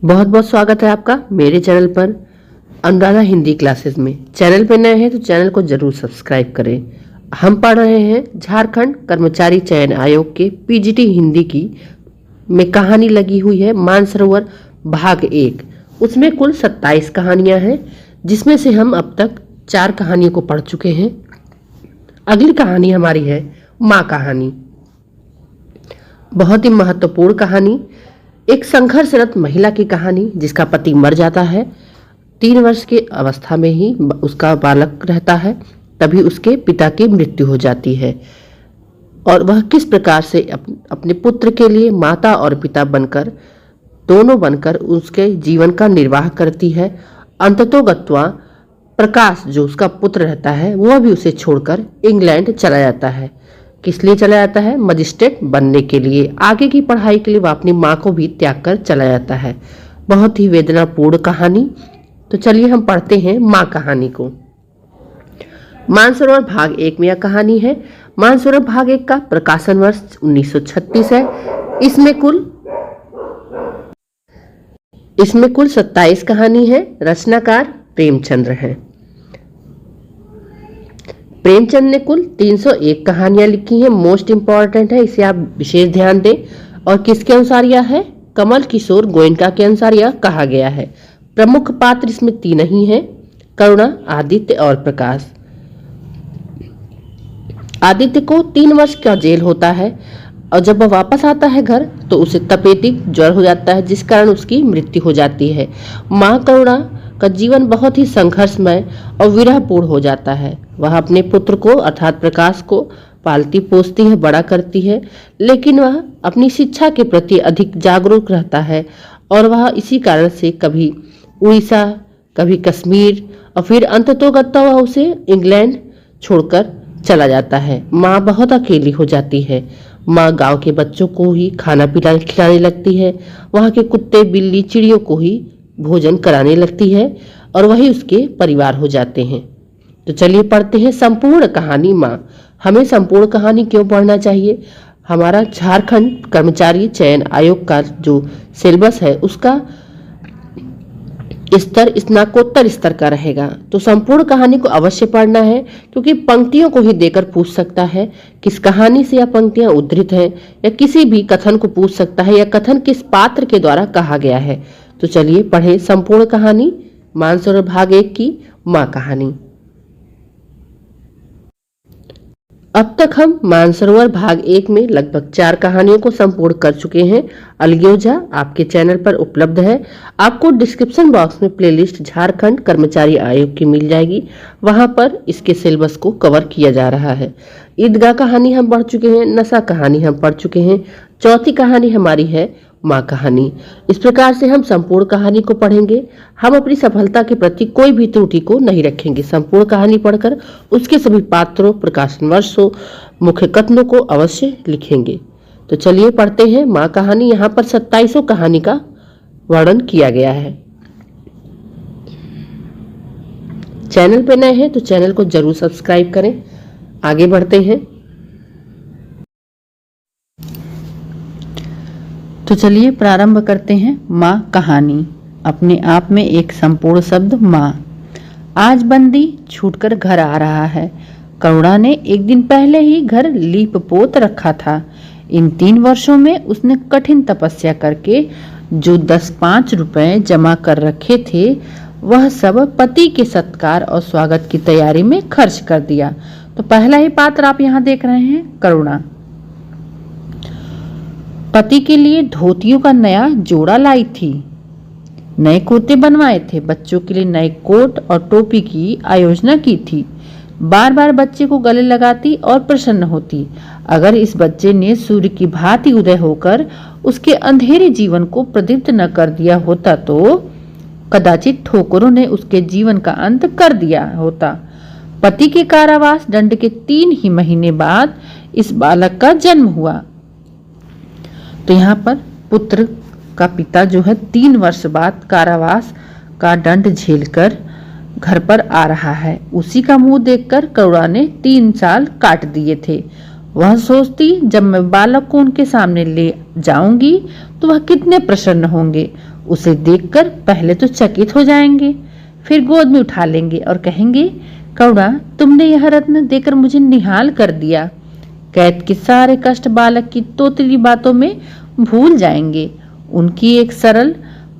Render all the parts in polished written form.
बहुत बहुत स्वागत है आपका मेरे चैनल पर अनुराधा हिंदी क्लासेस में। चैनल पे नए हैं तो चैनल को जरूर सब्सक्राइब करें। हम पढ़ रहे हैं झारखंड कर्मचारी चयन आयोग के पीजीटी हिंदी की में कहानी लगी हुई है मानसरोवर भाग 1। उसमें कुल 27 कहानियां हैं, जिसमें से हम अब तक 4 कहानियों को पढ़ चुके हैं। अगली कहानी हमारी है माँ कहानी। बहुत ही महत्वपूर्ण कहानी, एक संघर्षरत महिला की कहानी जिसका पति मर जाता है। 3 वर्ष की अवस्था में ही उसका बालक रहता है, तभी उसके पिता की मृत्यु हो जाती है और वह किस प्रकार से अपने पुत्र के लिए माता और पिता बनकर, दोनों बनकर उसके जीवन का निर्वाह करती है। अंततोगत्वा प्रकाश जो उसका पुत्र रहता है वह भी उसे छोड़कर इंग्लैंड चला जाता है। किस लिए चला जाता है? मजिस्ट्रेट बनने के लिए। आगे की पढ़ाई के लिए वह अपनी माँ को भी त्याग कर चला जाता है। बहुत ही वेदनापूर्ण कहानी। तो चलिए हम पढ़ते हैं माँ कहानी को। मानसरोवर भाग 1 में यह कहानी है। मानसरोवर भाग 1 का प्रकाशन वर्ष 1936 है। इसमें कुल 27 कहानी है। रचनाकार प्रेमचंद्र है। प्रेमचंद ने कुल 301 कहानियां लिखी हैं। मोस्ट इंपॉर्टेंट है, इसे आप विशेष ध्यान दें। और किसके अनुसार यह है? कमल किशोर गोयनका के अनुसार यह कहा गया है। प्रमुख पात्र इसमें 3 ही हैं, करुणा, आदित्य और प्रकाश। आदित्य को 3 वर्ष का जेल होता है और जब वह वापस आता है घर तो उसे तपेदिक ज्वर हो जाता है, जिस कारण उसकी मृत्यु हो जाती है। माँ करुणा का जीवन बहुत ही संघर्षमय और विरहपूर्ण हो जाता है। वह अपने पुत्र को अर्थात प्रकाश को पालती पोसती है, बड़ा करती है, लेकिन वह अपनी शिक्षा के प्रति अधिक जागरूक रहता है और वह इसी कारण से कभी उड़ीसा, कभी कश्मीर और फिर अंततोगत्वा वह उसे इंग्लैंड छोड़कर चला जाता है। माँ बहुत अकेली हो जाती है। माँ गांव के बच्चों को ही खाना पिलाने खिलाने लगती है, वहाँ के कुत्ते बिल्ली चिड़ियों को ही भोजन कराने लगती है और वही उसके परिवार हो जाते हैं। तो चलिए पढ़ते हैं संपूर्ण कहानी माँ। हमें संपूर्ण कहानी क्यों पढ़ना चाहिए? हमारा झारखंड कर्मचारी चयन आयोग का जो सिलेबस है उसका स्तर स्नाकोत्तर स्तर का रहेगा, तो संपूर्ण कहानी को अवश्य पढ़ना है, क्योंकि पंक्तियों को ही देकर पूछ सकता है किस कहानी से यह पंक्तियां उद्धृत हैं, या किसी भी कथन को पूछ सकता है या कथन किस पात्र के द्वारा कहा गया है। तो चलिए पढ़े संपूर्ण कहानी मानसरोवर भाग 1 की माँ कहानी। अब तक हम मानसरोवर भाग 1 में लगभग 4 कहानियों को संपूर्ण कर चुके हैं। अलगयोजा आपके चैनल पर उपलब्ध है। आपको डिस्क्रिप्शन बॉक्स में प्लेलिस्ट झारखंड कर्मचारी आयोग की मिल जाएगी, वहां पर इसके सिलेबस को कवर किया जा रहा है। ईदगाह कहानी हम पढ़ चुके हैं, नशा कहानी हम पढ़ चुके हैं, चौथी कहानी हमारी है माँ कहानी। इस प्रकार से हम संपूर्ण कहानी को पढ़ेंगे। हम अपनी सफलता के प्रति कोई भी त्रुटि को नहीं रखेंगे। संपूर्ण कहानी पढ़कर उसके सभी पात्रों, प्रकाशन वर्षों, मुख्य कथनों को अवश्य लिखेंगे। तो चलिए पढ़ते हैं माँ कहानी। यहाँ पर 27 कहानी का वर्णन किया गया है। चैनल पे नए हैं तो चैनल को जरूर सब्सक्राइब करें। आगे बढ़ते हैं। तो चलिए प्रारंभ करते हैं माँ कहानी। अपने आप में एक संपूर्ण शब्द माँ। आज बंदी छूटकर घर आ रहा है। करुणा ने एक दिन पहले ही घर लीप पोत रखा था। इन 3 वर्षों में उसने कठिन तपस्या करके जो 10-5 रुपए जमा कर रखे थे वह सब पति के सत्कार और स्वागत की तैयारी में खर्च कर दिया। तो पहला ही पात्र आप यहाँ देख रहे हैं, करुणा। पति के लिए धोतियों का नया जोड़ा लाई थी, नए कुर्ते बनवाए थे, बच्चों के लिए नए कोट और टोपी की आयोजना की थी। बार बार बच्चे को गले लगाती और प्रसन्न होती। अगर इस बच्चे ने सूर्य की भांति उदय होकर उसके अंधेरे जीवन को प्रदीप्त न कर दिया होता तो कदाचित ठोकरों ने उसके जीवन का अंत कर दिया होता। पति के कारावास दंड के 3 ही महीने बाद इस बालक का जन्म हुआ। तो यहाँ पर पुत्र का पिता जो है 3 वर्ष बाद कारावास का दंड झेलकर घर पर आ रहा है। उसी का मुंह देखकर करुणा ने 3 साल काट दिए थे। वह सोचती जब मैं बालक को उनके सामने ले जाऊंगी तो वह कितने प्रसन्न होंगे। उसे देखकर पहले तो चकित हो जाएंगे, फिर गोद में उठा लेंगे और कहेंगे, करुणा, तुमने यह रत्न देकर मुझे निहाल कर दिया। कैद के सारे कष्ट बालक की तोतली बातों में भूल जाएंगे। उनकी एक सरल,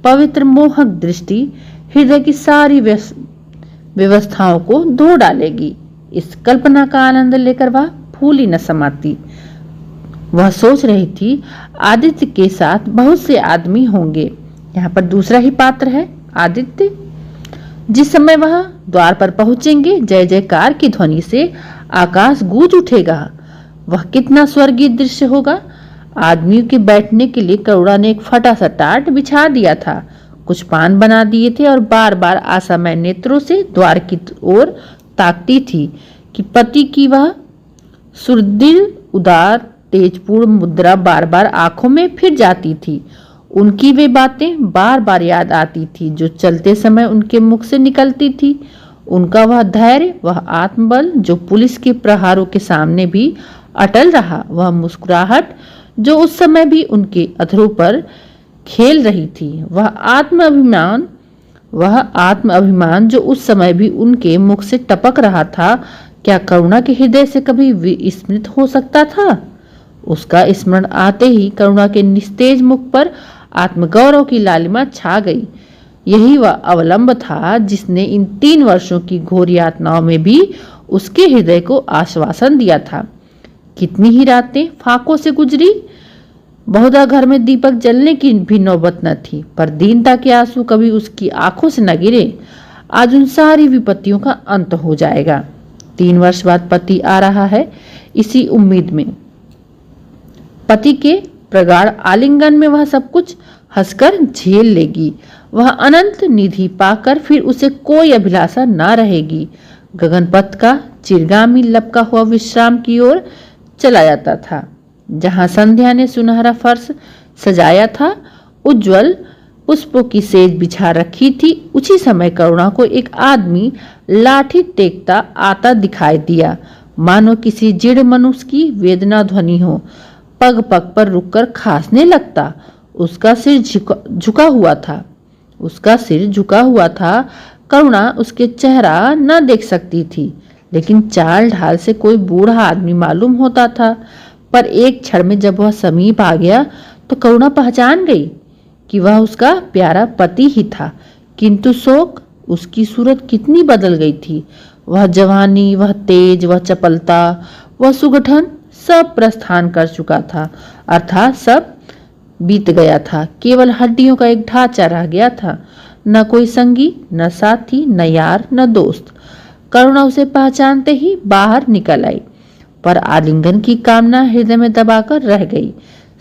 पवित्र, मोहक दृष्टि हृदय की सारी व्यवस्थाओं को धो डालेगी। इस कल्पना का आनंद लेकर वह फूली न समाती। वह सोच रही थी, आदित्य के साथ बहुत से आदमी होंगे। यहाँ पर दूसरा ही पात्र है, आदित्य। जिस समय वह द्वार पर पहुंचेंगे, जय जयकार की ध्वनि से आकाश गूंज उठेगा। वह कितना स्वर्गीय दृश्य होगा। आदमियों के बैठने के लिए करुणा ने एक फटा सा टाट बिछा दिया था, कुछ पान बना दिए थे और बार बार आशामय नेत्रों से द्वार की ओर ताकती थी कि पति की वह सुदृढ़, उदार, तेजपूर्ण मुद्रा बार बार आंखों में फिर जाती थी। उनकी वे बातें बार बार याद आती थी जो चलते समय उनके मुख से निकलती थी। उनका वह धैर्य, वह आत्मबल जो पुलिस के प्रहारों के सामने भी अटल रहा, वह मुस्कुराहट जो उस समय भी उनके अधरों पर खेल रही थी, वह आत्म अभिमान जो उस समय भी उनके मुख से टपक रहा था, क्या करुणा के हृदय से कभी विस्मृत हो सकता था? उसका स्मरण आते ही करुणा के निस्तेज मुख पर आत्मगौरव की लालिमा छा गई। यही वह अवलंब था जिसने इन 3 वर्षों की घोर यातनाओं में भी उसके हृदय को आश्वासन दिया था। कितनी ही रातें फाकों से गुजरी, बहुधा घर में दीपक जलने की भी नौबत न थी, पर दीनता के आंसू कभी उसकी आंखों से न गिरे। आज उन सारी विपत्तियों का अंत हो जाएगा। 3 वर्ष बाद पति आ रहा है, इसी उम्मीद में। पति के प्रगाढ़ आलिंगन में वह सब कुछ हंसकर झेल लेगी। वह अनंत निधि पाकर फिर उसे कोई अभिलाषा न रहेगी। गगनपथ का चिरगामी लपका हुआ विश्राम की ओर चला जाता था। जहां संध्या ने सुनहरा फर्श सजाया था, उज्जवल पुष्पों की सेज बिछा रखी थी, उसी समय करुणा को एक आदमी लाठी टेकता आता दिखाई दिया, मानो किसी जिड़ मनुष्य की वेदना ध्वनि हो। पग पग पर रुककर खांसने लगता। उसका सिर झुका हुआ था। करुणा उसके चेहरा न देख सकती थी, लेकिन चाल ढाल से कोई बूढ़ा आदमी मालूम होता था। पर एक क्षण में जब वह समीप आ गया तो करुणा पहचान गई कि वह उसका प्यारा पति ही था। किंतु शोक, उसकी सूरत कितनी बदल गई थी। वह जवानी, वह तेज, वह चपलता, वह सुगठन सब प्रस्थान कर चुका था, अर्थात सब बीत गया था। केवल हड्डियों का एक ढांचा रह गया था। न कोई संगी, न साथी, न यार, न दोस्त। करुणा उसे पहचानते ही बाहर निकल आई, पर आलिंगन की कामना हृदय में दबाकर रह गई।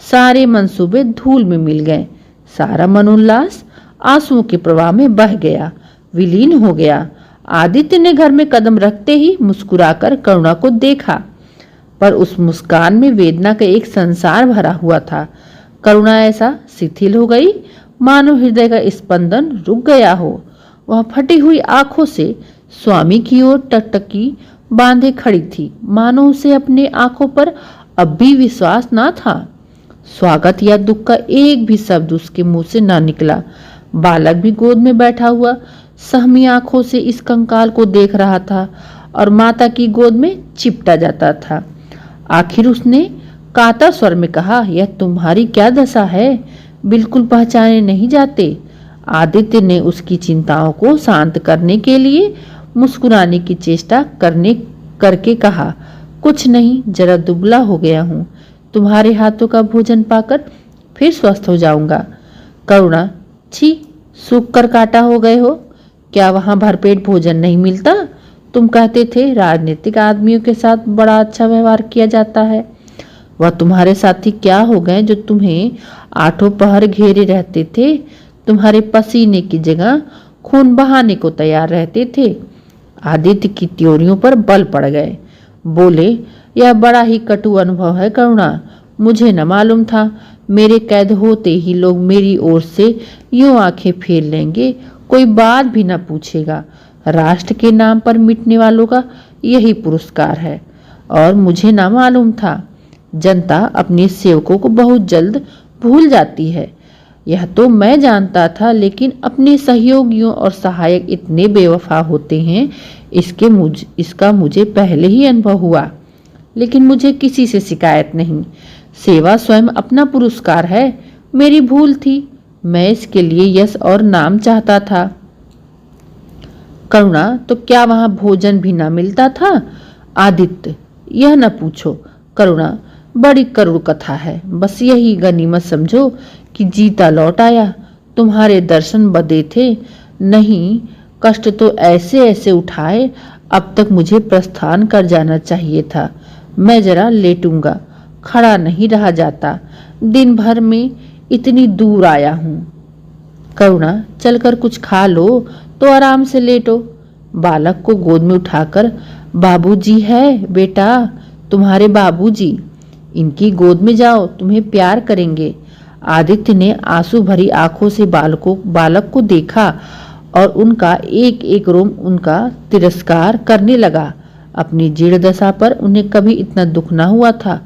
सारे मंसूबे धूल में मिल गए। सारा मनोल्लास आंसुओं के प्रवाह में बह गया, विलीन हो गया। आदित्य ने घर में कदम रखते ही मुस्कुराकर करुणा को देखा, पर उस मुस्कान में वेदना का एक संसार भरा हुआ था। करुणा ऐसा शिथिल हो गई मानो हृदय का स्पंदन रुक गया हो। वह फटी हुई आंखों से स्वामी की ओर टकटकी बांधे खड़ी थी, मानो उसे अपने आंखों पर अब भी विश्वास न था। स्वागत या दुख का एक भी शब्द उसके मुंह से न निकला। बालक भी गोद में बैठा हुआ सहमी आंखों से इस कंकाल को देख रहा था और माता की गोद में चिपटा जाता था। आखिर उसने कातर स्वर में कहा, यह तुम्हारी क्या दशा है? बिल्कुल पहचाने नहीं जाते। आदित्य ने उसकी चिंताओं को शांत करने के लिए मुस्कुराने की चेष्टा करके कहा, कुछ नहीं, जरा दुबला हो गया हूँ। तुम्हारे हाथों का भोजन पाकर फिर स्वस्थ हो जाऊंगा। करुणा, छी, सूख कर काटा हो गए हो। क्या वहां भरपेट भोजन नहीं मिलता? तुम कहते थे राजनीतिक आदमियों के साथ बड़ा अच्छा व्यवहार किया जाता है। वह तुम्हारे साथी क्या हो गए जो तुम्हें आठों पहर घेरे रहते थे? तुम्हारे पसीने की जगह खून बहाने को तैयार रहते थे। आदित्य की त्योरियों पर बल पड़ गए। बोले, यह बड़ा ही कटु अनुभव है करुणा। मुझे न मालूम था। मेरे कैद होते ही लोग मेरी ओर से यूं आंखें फेर लेंगे, कोई बात भी न पूछेगा। राष्ट्र के नाम पर मिटने वालों का यही पुरस्कार है। और मुझे ना मालूम था। जनता अपने सेवकों को बहुत जल्द भूल जाती है। यह तो मैं जानता था, लेकिन अपने सहयोगियों और सहायक इतने बेवफा होते हैं इसका मुझे पहले ही अनुभव हुआ। लेकिन मुझे किसी से शिकायत नहीं। सेवा स्वयं अपना पुरस्कार है। मेरी भूल थी। मैं इसके लिए यश और नाम चाहता था। करुणा, तो क्या वहां भोजन भी ना मिलता था? आदित्य, यह न पूछो करुणा, बड़ी करुण कथा है। बस यही गनीमत समझो कि जीता लौट आया। तुम्हारे दर्शन बदे थे। नहीं, कष्ट तो ऐसे ऐसे उठाए, अब तक मुझे प्रस्थान कर जाना चाहिए था। मैं जरा लेटूंगा, खड़ा नहीं रहा जाता। दिन भर में इतनी दूर आया हूं। करुणा, चलकर कुछ खा लो तो आराम से लेटो। बालक को गोद में उठाकर, बाबूजी है बेटा, तुम्हारे बाबूजी, इनकी गोद में जाओ, तुम्हें प्यार करेंगे। आदित्य ने आंसू भरी आंखों से बालक को देखा और उनका एक एक रोम उनका तिरस्कार करने लगा। अपनी जीर्ण दशा पर उन्हें कभी इतना दुख न हुआ था।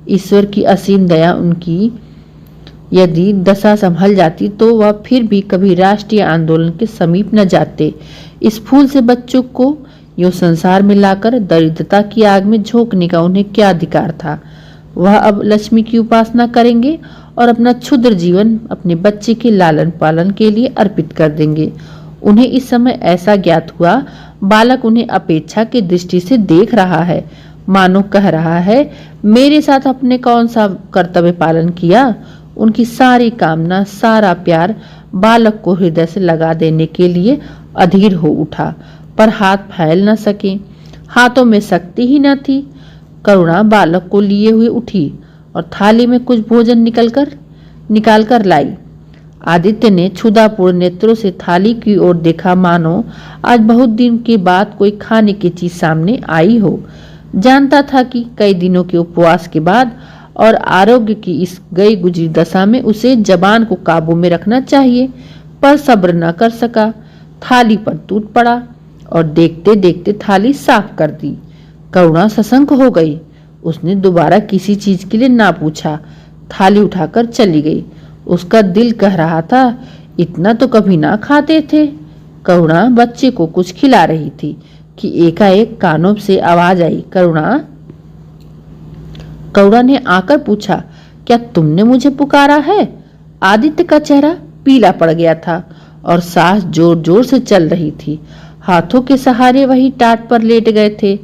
ईश्वर की असीम दया उनकी यदि दशा संभल जाती तो वह फिर भी कभी राष्ट्रीय आंदोलन के समीप न जाते। इस फूल से बच्चों को यूं संसार में लाकर दरिद्रता की आग में झोंकने का उन्हें क्या अधिकार था? वह अब लक्ष्मी की उपासना करेंगे और अपना क्षुद्र जीवन अपने बच्चे के लालन पालन के लिए अर्पित कर देंगे। उन्हें इस समय ऐसा ज्ञात हुआ, बालक उन्हें अपेक्षा की दृष्टि से देख रहा है, मानो कह रहा है, मेरे साथ अपने कौन सा कर्तव्य पालन किया। उनकी सारी कामना, सारा प्यार बालक को हृदय से लगा देने के लिए अधीर हो उठा, पर हाथ फैल न सके। हाथों में शक्ति ही न थी। करुणा बालक को लिए हुए उठी और थाली में कुछ भोजन निकाल कर लाई। आदित्य ने क्षुधापूर्ण नेत्रों से थाली की ओर देखा, मानो आज बहुत दिन के बाद कोई खाने की चीज सामने आई हो। जानता था कि कई दिनों के उपवास के बाद और आरोग्य की इस गई गुजरी दशा में उसे जबान को काबू में रखना चाहिए, पर सब्र न कर सका। थाली पर टूट पड़ा और देखते देखते थाली साफ कर दी। करुणा सशंक हो गई। उसने दोबारा किसी चीज के लिए ना पूछा, थाली उठाकर चली गई। उसका दिल कह रहा था, इतना तो कभी ना खाते थे। करुणा बच्चे को कुछ खिला रही थी कि एकाएक कानों से आवाज आई, करुणा। करुणा ने आकर पूछा, क्या तुमने मुझे पुकारा है? आदित्य का चेहरा पीला पड़ गया था और सांस जोर जोर से चल रही थी। हाथों के सहारे वही टाट पर लेट गए थे।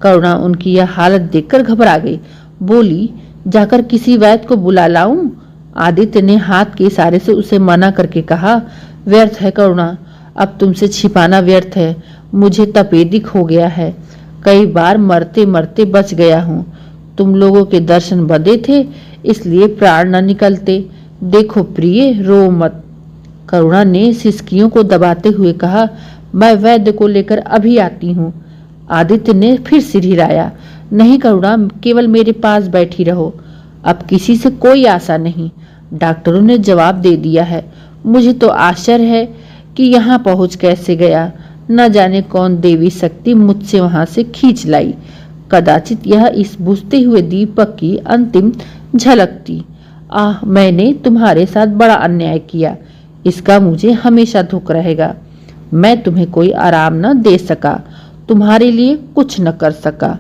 करुणा उनकी यह हालत देखकर घबरा गई। बोली, जाकर किसी वैद्य को बुला लाऊं? आदित्य ने हाथ के इशारे से उसे मना करके कहा, व्यर्थ है करुणा, अब तुमसे छिपाना व्यर्थ है। मुझे तपेदिक हो गया है। कई बार मरते मरते बच गया हूँ। तुम लोगों के दर्शन बदे थे, इसलिए प्राण न निकलते। देखो प्रिय, रो मत। करुणा ने सिसकियों को दबाते हुए कहा, मैं वैद्य को लेकर अभी आती हूँ। आदित्य ने फिर सिर हिलाया, नहीं करुणा, केवल मेरे पास बैठी रहो। अब किसी से कोई आशा नहीं। डॉक्टरों ने जवाब दे दिया है। मुझे तो आश्चर्य है कि यहाँ पहुँच कैसे गया। न जाने कौन देवी शक्ति मुझसे वहां से खींच लाई। कदाचित यह इस बुझते हुए दीपक की अंतिम झलक थी। आह, मैंने तुम्हारे साथ बड़ा अन्याय किया। इसका मुझे हमेशा दुख रहेगा। मैं तुम्हें कोई आराम न दे सका, तुम्हारे लिए कुछ न कर सका।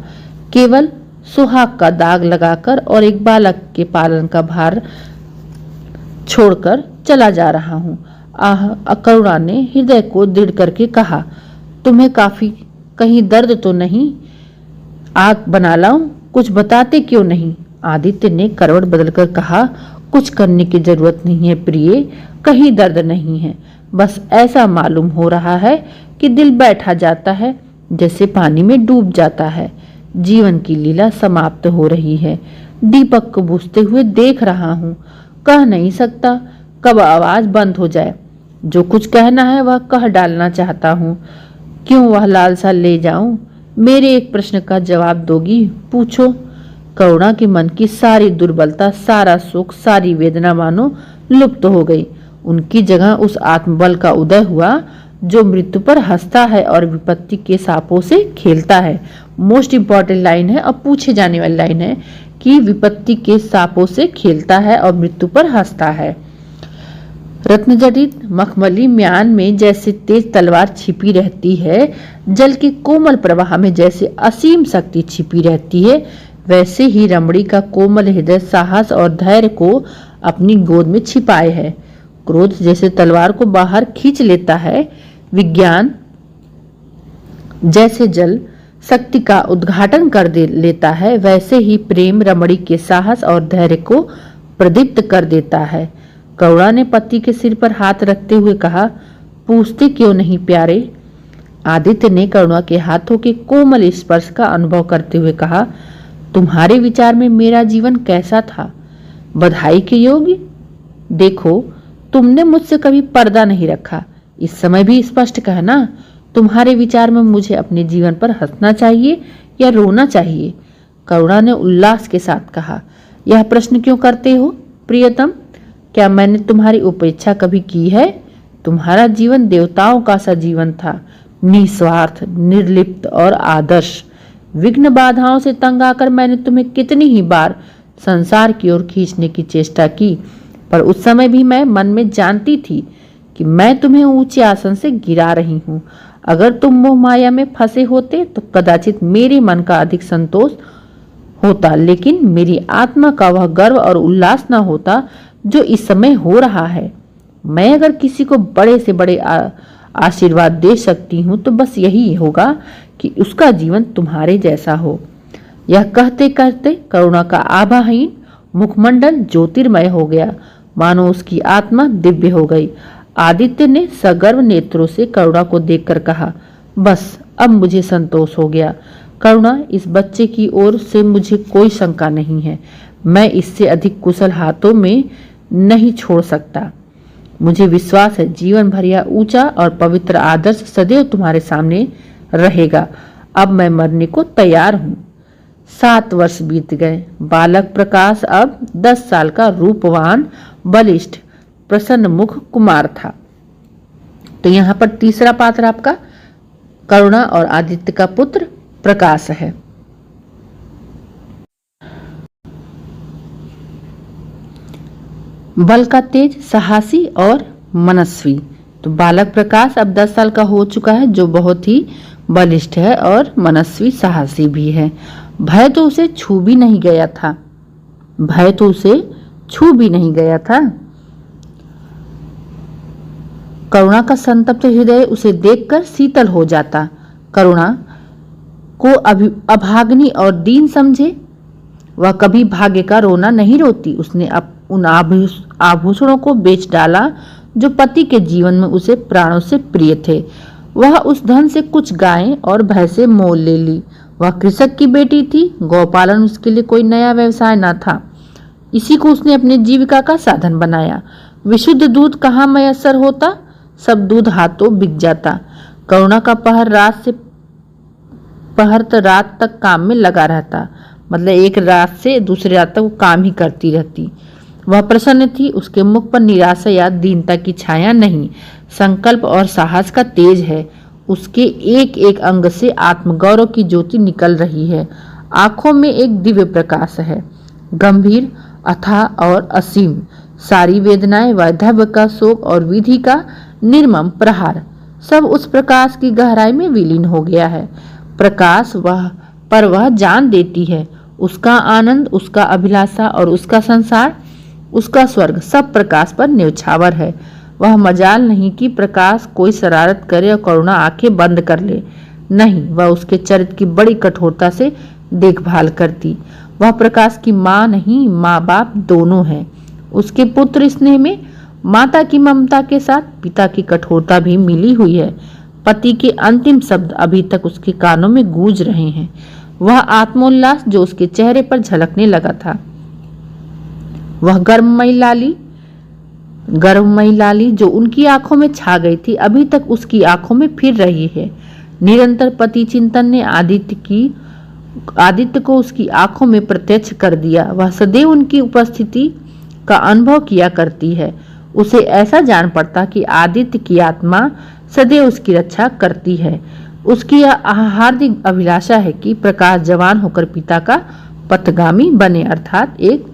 केवल सुहाग का दाग लगाकर और एक बालक के पालन का भार छोड़कर चला जा रहा हूँ। आह, करुणा ने हृदय को दृढ़ करके कहा, तुम्हें काफी कहीं दर्द तो नहीं? आग बना लाऊं? कुछ बताते क्यों नहीं? आदित्य ने करवट बदलकर कहा, कुछ करने की जरूरत नहीं है प्रिय, कहीं दर्द नहीं है। बस ऐसा मालूम हो रहा है कि दिल बैठा जाता है, जैसे पानी में डूब जाता है। जीवन की लीला समाप्त हो रही है। दीपक को बुझते हुए देख रहा हूँ। कह नहीं सकता कब आवाज बंद हो जाए। जो कुछ कहना है वह कह डालना चाहता हूँ। क्यों वह लालसा ले जाऊं? मेरे एक प्रश्न का जवाब दोगी? पूछो। करुणा के मन की सारी दुर्बलता, सारा सुख, सारी वेदना मानो लुप्त हो गई। उनकी जगह उस आत्मबल का उदय हुआ जो मृत्यु पर हंसता है और विपत्ति के सांपों से खेलता है। मोस्ट इंपॉर्टेंट लाइन है और पूछे जाने वाली लाइन है कि विपत्ति के सांपों से खेलता है और मृत्यु पर हंसता है। रत्नजटित मखमली म्यान में जैसे तेज तलवार छिपी रहती है, जल के कोमल प्रवाह में जैसे असीम शक्ति छिपी रहती है, वैसे ही रमणी का कोमल हृदय साहस और धैर्य को अपनी गोद में छिपाए है। क्रोध जैसे तलवार को बाहर खींच लेता है, विज्ञान जैसे जल शक्ति का उद्घाटन कर लेता है, वैसे ही प्रेम रमणी के साहस और धैर्य को प्रदीप्त कर देता है। करुणा ने पति के सिर पर हाथ रखते हुए कहा, पूछते क्यों नहीं प्यारे? आदित्य ने करुणा के हाथों के कोमल स्पर्श का अनुभव करते हुए कहा, तुम्हारे विचार में मेरा जीवन कैसा था? बधाई के योग्य? देखो, तुमने मुझसे कभी पर्दा नहीं रखा। इस समय भी स्पष्ट कहना, तुम्हारे विचार में मुझे अपने जीवन पर हंसना चाहिए या रोना चाहिए? करुणा ने उल्लास के साथ कहा, यह प्रश्न क्यों करते हो प्रियतम? क्या मैंने तुम्हारी उपेक्षा कभी की है? तुम्हारा जीवन देवताओं का सा जीवन था, निस्वार्थ, निर्लिप्त और आदर्श। विघ्न बाधाओं से तंग आकर मैंने तुम्हें कितनी ही बार संसार की ओर खींचने की चेष्टा की, पर उस समय भी मैं मन में जानती थी कि मैं तुम्हें ऊंचे आसन से गिरा रही हूँ। अगर तुम मोह माया में फंसे होते तो कदाचित मेरे मन का अधिक संतोष होता, लेकिन मेरी आत्मा का वह गर्व और उल्लास न होता जो इस समय हो रहा है। मैं अगर किसी को बड़े से बड़े आशीर्वाद दे सकती हूँ तो बस यही होगा कि उसका जीवन तुम्हारे जैसा हो। यह कहते कहते करुणा का आभाहीन मुखमंडल ज्योतिर्मय हो गया, मानो उसकी आत्मा दिव्य हो गई। आदित्य ने सगर्व नेत्रों से करुणा को देखकर कहा, बस अब मुझे संतोष हो गया। करुणा, इस बच्चे की ओर से मुझे कोई शंका नहीं है। मैं इससे अधिक कुशल हाथों में नहीं छोड़ सकता। मुझे विश्वास है जीवन भर यह ऊंचा और पवित्र आदर्श सदैव तुम्हारे सामने रहेगा। अब मैं मरने को तैयार हूँ। 7 वर्ष बीत गए। बालक प्रकाश अब 10 साल का रूपवान, बलिष्ठ, प्रसन्न मुख कुमार था। तो यहाँ पर तीसरा पात्र आपका करुणा और आदित्य का पुत्र प्रकाश है। बल का तेज, साहसी और मनस्वी। तो बालक प्रकाश अब 10 साल का हो चुका है, जो बहुत ही बलिष्ठ है और मनस्वी, साहसी भी है। भय तो उसे छू भी नहीं गया था। भय तो उसे छू भी नहीं गया था। करुणा का संतप्त हृदय उसे देखकर शीतल हो जाता। करुणा को अभाग्नि और दीन समझे। वह कभी भाग्य का रोना नहीं रोती। उसने उन आभूषणों को बेच डाला जो पति के जीवन में उसे प्राणों से प्रिय थे। वह उस धन से कुछ गायें और भैंसें मोल ले ली। वह कृषक की बेटी थी। गौपालन उसके लिए कोई नया व्यवसाय न था। इसी को उसने अपनी जीविका का साधन बनाया। विशुद्ध दूध कहाँ मयस्सर होता, सब दूध हाथों बिक जाता। करुणा का पहर रात तक काम में लगा रहता, मतलब एक रात से दूसरी रात तक वो काम ही करती रहती। वह प्रसन्न थी। उसके मुख पर निराशा या दीनता की छाया नहीं, संकल्प और साहस का तेज है। उसके एक एक अंग से आत्मगौरव की ज्योति निकल रही है। आंखों में एक दिव्य प्रकाश है, गंभीर, अथाह और असीम। सारी वेदनाएं, वैधव्य का शोक और विधि का निर्मम प्रहार, सब उस प्रकाश की गहराई में विलीन हो गया है। प्रकाश वह जान देती है, उसका आनंद, उसका अभिलाषा और उसका संसार, उसका स्वर्ग सब प्रकाश पर न्यौछावर है। वह मजाल नहीं कि प्रकाश कोई शरारत करे और करुणा आंखें बंद कर ले। नहीं, वह उसके चरित्र की बड़ी कठोरता से देखभाल करती। वह प्रकाश की माँ नहीं, माँ बाप दोनों है। उसके पुत्र स्नेह में माता की ममता के साथ पिता की कठोरता भी मिली हुई है। पति के अंतिम शब्द अभी तक उसके कानों में गूंज रहे हैं। वह आत्मोल्लास जो उसके चेहरे पर झलकने लगा था, वह गर्वमयी लाली जो उनकी आंखों में छा गई थी, अभी तक उसकी आंखों में फिर रही है। निरंतर पति चिंतन ने आदित्य को उसकी आंखों में प्रत्यक्ष कर दिया। वह सदैव उनकी उपस्थिति का अनुभव किया करती है। उसे ऐसा जान पड़ता कि आदित्य की आत्मा सदैव उसकी रक्षा करती है। उसकी हार्दिक अभिलाषा है कि प्रकाश जवान होकर पिता का पथगामी बने, अर्थात एक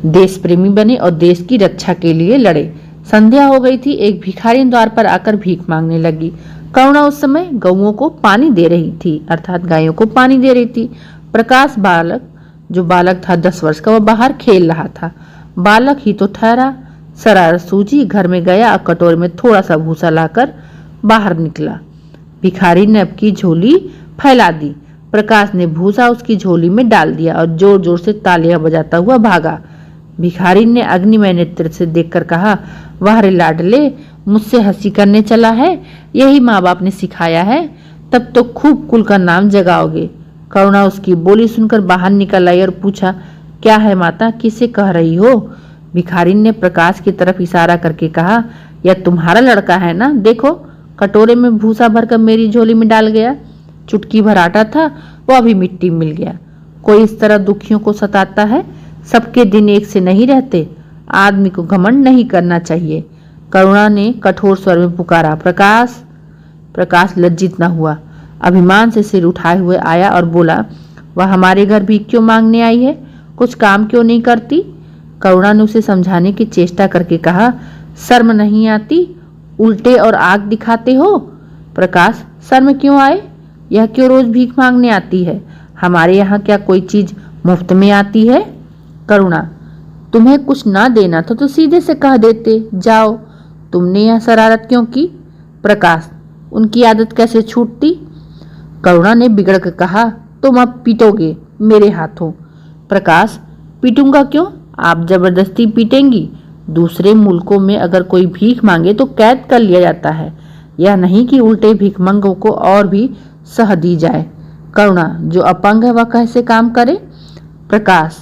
देश प्रेमी बने और देश की रक्षा के लिए लड़े। संध्या हो गई थी। एक भिखारी द्वार पर आकर भीख मांगने लगी। करुणा उस समय गौओं को पानी दे रही थी, अर्थात गायों को पानी दे रही थी। प्रकाश जो बालक था 10 वर्ष का, वह बाहर खेल रहा था। बालक ही तो ठहरा। शरारत सूझी, घर में गया और कटोरे में थोड़ा सा भूसा लाकर बाहर निकला। भिखारी ने अपनी झोली फैला दी। प्रकाश ने भूसा उसकी झोली में डाल दिया और जोर जोर से तालियां बजाता हुआ भागा। भिखारी ने अग्निमय नेत्र से देखकर कहा, वाह रे लाडले, मुझसे हंसी करने चला है? यही माँ बाप ने सिखाया है? तब तो खूब कुल का नाम जगाओगे। करुणा उसकी बोली सुनकर बाहर निकल आई और पूछा, क्या है माता, किसे कह रही हो? भिखारी ने प्रकाश की तरफ इशारा करके कहा, यह तुम्हारा लड़का है ना? देखो, कटोरे में भूसा भरकर मेरी झोली में डाल गया। चुटकी भर आटा था, वो अभी मिट्टी मिल गया। कोई इस तरह दुखियों को सताता है? सबके दिन एक से नहीं रहते। आदमी को घमंड नहीं करना चाहिए। करुणा ने कठोर स्वर में पुकारा, प्रकाश। प्रकाश लज्जित न हुआ, अभिमान से सिर उठाए हुए आया और बोला, वह हमारे घर भी क्यों मांगने आई है? कुछ काम क्यों नहीं करती? करुणा ने उसे समझाने की चेष्टा करके कहा, शर्म नहीं आती? उल्टे और आग दिखाते हो। प्रकाश, शर्म क्यों आए? यह क्यों रोज भीख मांगने आती है? हमारे यहाँ क्या कोई चीज मुफ्त में आती है? करुणा, तुम्हें कुछ ना देना था तो सीधे से कह देते, जाओ। तुमने यह शरारत क्यों की? प्रकाश, उनकी आदत कैसे छूटती? करुणा ने बिगड़ कर कहा, तुम अब पीटोगे मेरे हाथों। प्रकाश, पीटूंगा क्यों? आप जबरदस्ती पीटेंगी। दूसरे मुल्कों में अगर कोई भीख मांगे तो कैद कर लिया जाता है, यह नहीं कि उल्टे भीखमंगों को और भी सह दी जाए। करुणा, जो अपंग है वह कैसे काम करे? प्रकाश,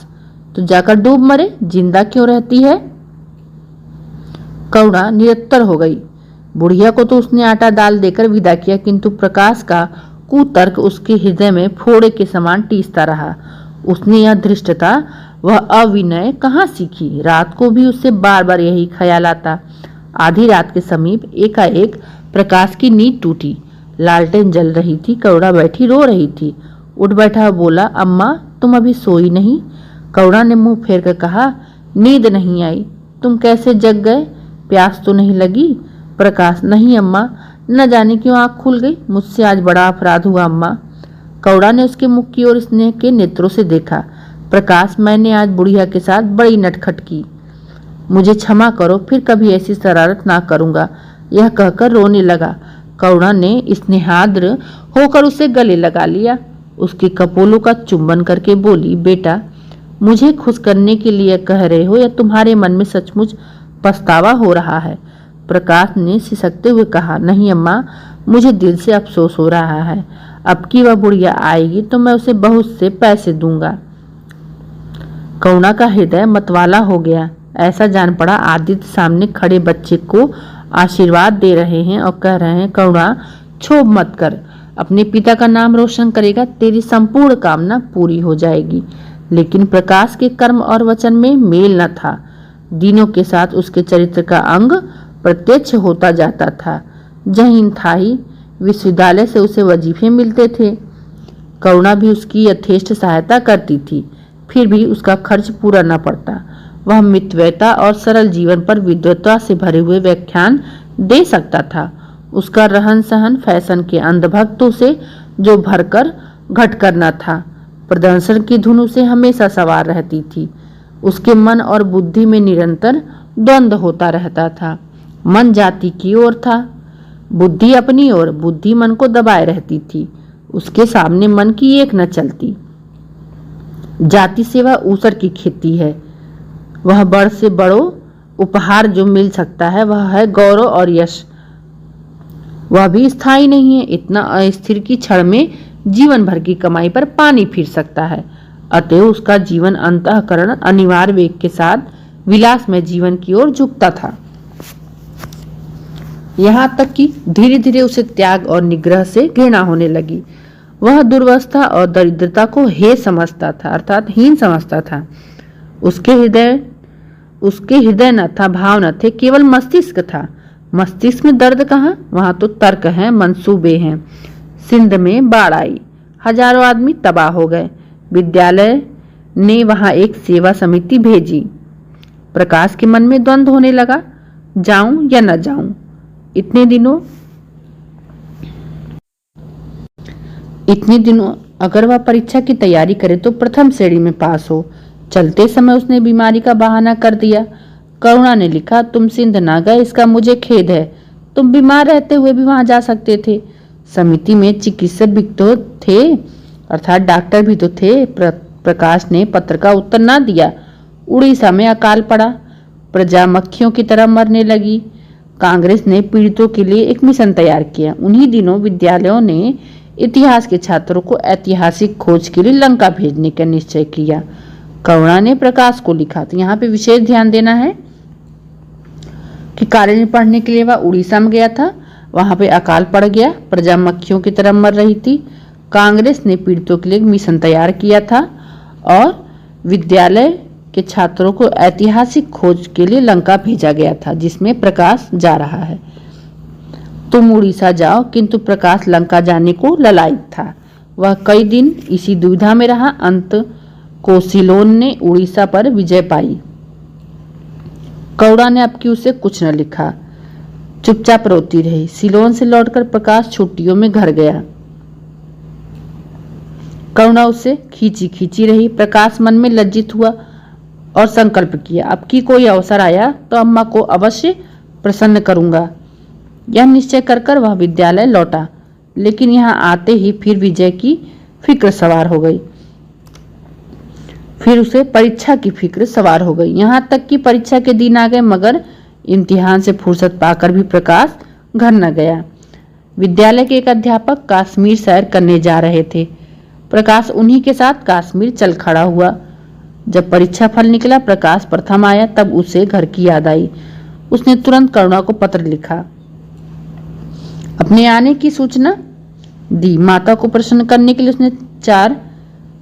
तो जाकर डूब मरे, जिंदा क्यों रहती है? करुणा निरत्तर हो गई। बुढ़िया को तो उसने आटा दाल देकर विदा किया, किंतु प्रकाश का कुतर्क उसके हृदय में फोड़े के समान टीसता रहा। उसने यह धृष्टता, वह अविनय कहाँ सीखी? रात को भी उससे बार बार यही ख्याल आता। आधी रात के समीप एकाएक प्रकाश की नींद टूटी। लालटेन जल रही थी। करुणा बैठी रो रही थी। उठ बैठा बोला, अम्मा, तुम अभी सोई नहीं? करुणा ने मुंह फेर कर कहा, नींद नहीं आई। तुम कैसे जग गए? प्यास तो नहीं लगी? प्रकाश, नहीं अम्मा, न जाने क्यों आँख खुल गई। मुझसे आज बड़ा अपराध हुआ अम्मा। करुणा ने उसके मुख की ओर स्नेह के नेत्रों से देखा। प्रकाश, मैंने आज बुढ़िया के साथ बड़ी नटखट की। मुझे क्षमा करो, फिर कभी ऐसी शरारत ना करूंगा। यह कहकर रोने लगा। करुणा ने स्नेहाद्र होकर उसे गले लगा लिया। उसके कपोलों का चुंबन करके बोली, बेटा, मुझे खुश करने के लिए कह रहे हो या तुम्हारे मन में सचमुच पछतावा हो रहा है? प्रकाश ने सिसकते हुए कहा, नहीं अम्मा, मुझे दिल से अफसोस हो रहा है। अब की वह बुढ़िया आएगी तो मैं उसे बहुत से पैसे दूंगा। करुणा का हृदय मतवाला हो गया। ऐसा जान पड़ा आदित्य सामने खड़े बच्चे को आशीर्वाद दे रहे हैं और कह रहे हैं, करुणा, क्षोभ मत कर, अपने पिता का नाम रोशन करेगा, तेरी संपूर्ण कामना पूरी हो जाएगी। लेकिन प्रकाश के कर्म और वचन में मेल न था। दिनों के साथ उसके चरित्र का अंग प्रत्यक्ष होता जाता था। जहीन था ही, विश्वविद्यालय से उसे वजीफे मिलते थे। करुणा भी उसकी यथेष्ट सहायता करती थी, फिर भी उसका खर्च पूरा न पड़ता। वह मितव्ययता और सरल जीवन पर विद्वता से भरे हुए व्याख्यान दे सकता था। उसका रहन सहन फैशन के अंधभक्तों से जो भरकर घटकर न था। प्रदर्शन की धुन उसे हमेशा सवार रहती थी। उसके मन और बुद्धि में निरंतर द्वंद्व होता रहता था। मन जाति की ओर था, बुद्धि अपनी ओर। बुद्धि मन को दबाए रहती थी। उसके सामने मन की एक न चलती। जाति से वह ऊसर की खेती है। वह बड़ से बड़ो उपहार जो मिल सकता है वह है गौरव और यश। वह भी स्थायी नहीं है। इतना अस्थिर की क्षण में जीवन भर की कमाई पर पानी फिर सकता है। अतः उसका जीवन अंतःकरण अनिवार्य वेग के साथ विलासमय जीवन की ओर झुकता था। यहाँ तक कि धीरे धीरे उसे त्याग और निग्रह से घृणा होने लगी। वह दुर्वस्था और दरिद्रता को हे समझता था, अर्थात हीन समझता था। उसके हृदय न था, भाव न थे, केवल मस्तिष्क था। मस्तिष्क में दर्द कहाँ? वहां तो तर्क हैं, मंसूबे हैं। सिंध में बाढ़ आई, हजारों आदमी तबाह हो गए। विद्यालय ने वहां एक सेवा समिति भेजी। प्रकाश के मन में द्वंद्व होने लगा। जाऊं या न जाऊं। इतने दिनों अगर वह परीक्षा की तैयारी करे तो प्रथम श्रेणी में पास हो। चलते समय उसने बीमारी का बहाना कर दिया। करुणा ने लिखा, तुम सिंध ना गए इसका मुझे खेद है। तुम बीमार रहते हुए भी वहां जा सकते थे। समिति में चिकित्सक भी तो थे, अर्थात डॉक्टर भी तो थे। प्रकाश ने पत्र का उत्तर ना दिया। उड़ीसा में अकाल पड़ा, प्रजा मक्खियों की तरह मरने लगी। कांग्रेस ने पीड़ितों के लिए एक मिशन तैयार किया। उन्हीं दिनों विद्यालयों ने इतिहास के छात्रों को ऐतिहासिक खोज के लिए लंका भेजने का निश्चय किया। करुणा ने प्रकाश को लिखा। तो यहाँ पे विशेष ध्यान देना है कि कार्य में पढ़ने के लिए वह उड़ीसा में गया था, वहां पे अकाल पड़ गया, प्रजा मक्खियों की तरह मर रही थी। कांग्रेस ने पीड़ितों के लिए मिशन तैयार किया था और विद्यालय के छात्रों को ऐतिहासिक खोज के लिए लंका भेजा गया था, जिसमें प्रकाश जा रहा है। तुम उड़ीसा जाओ, किंतु प्रकाश लंका जाने को ललायित था। वह कई दिन इसी दुविधा में रहा। अंत को सिलोन ने उड़ीसा पर विजय पाई। करुणा ने अब की उसे कुछ न लिखा, चुपचाप रोती रही। सिलोन से लौटकर प्रकाश छुट्टियों में घर गया। करुणा उसे खींची खींची रही। प्रकाश मन में लज्जित हुआ और संकल्प किया, अब की कोई अवसर आया तो अम्मा को अवश्य प्रसन्न करूंगा। यह निश्चय कर वह विद्यालय लौटा, लेकिन यहाँ आते ही फिर विजय की फिक्र सवार हो गई। फिर उसे परीक्षा की फिक्र सवार हो गई। यहाँ तक कि परीक्षा के दिन आ गए, मगर इम्तिहान से फुर्सत पाकर भी प्रकाश घर न गया। विद्यालय के एक अध्यापक कश्मीर सैर करने जा रहे थे। प्रकाश उन्हीं के साथ कश्मीर चल खड़ा हुआ। जब परीक्षा फल निकला, प्रकाश प्रथम आया, तब उसे घर की याद आई। उसने तुरंत करुणा को पत्र लिखा, अपने आने की सूचना दी। माता को प्रसन्न करने के लिए उसने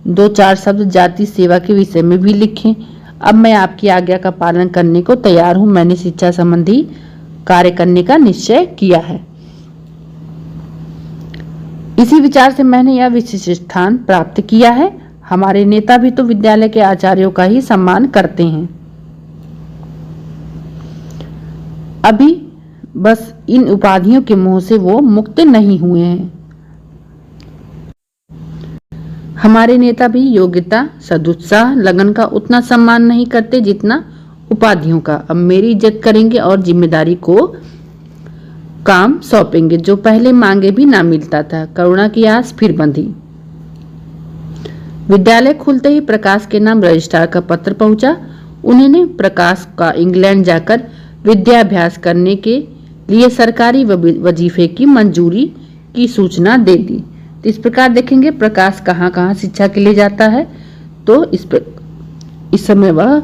दो चार शब्द जाति सेवा के विषय में भी लिखे। अब मैं आपकी आज्ञा का पालन करने को तैयार हूं। मैंने शिक्षा संबंधी कार्य करने का निश्चय किया है। इसी विचार से मैंने यह विशिष्ट स्थान प्राप्त किया है। हमारे नेता भी तो विद्यालय के आचार्यों का ही सम्मान करते हैं। अभी बस इन उपाधियों के मोह से वो मुक्त नहीं हुए हैं। हमारे नेता भी योग्यता, सदुत्साह, लगन का उतना सम्मान नहीं करते जितना उपाधियों का। अब मेरी इज्जत करेंगे और जिम्मेदारी को काम सौंपेंगे, जो पहले मांगे भी ना मिलता था। करुणा की आस फिर बंधी। विद्यालय खुलते ही प्रकाश के नाम रजिस्ट्रार का पत्र पहुंचा। उन्होंने प्रकाश का इंग्लैंड जाकर विद्याभ्यास करने के लिए सरकारी वजीफे की मंजूरी की सूचना दे दी। तो इस प्रकार देखेंगे प्रकाश कहाँ कहाँ शिक्षा के लिए जाता है। तो इस समय वह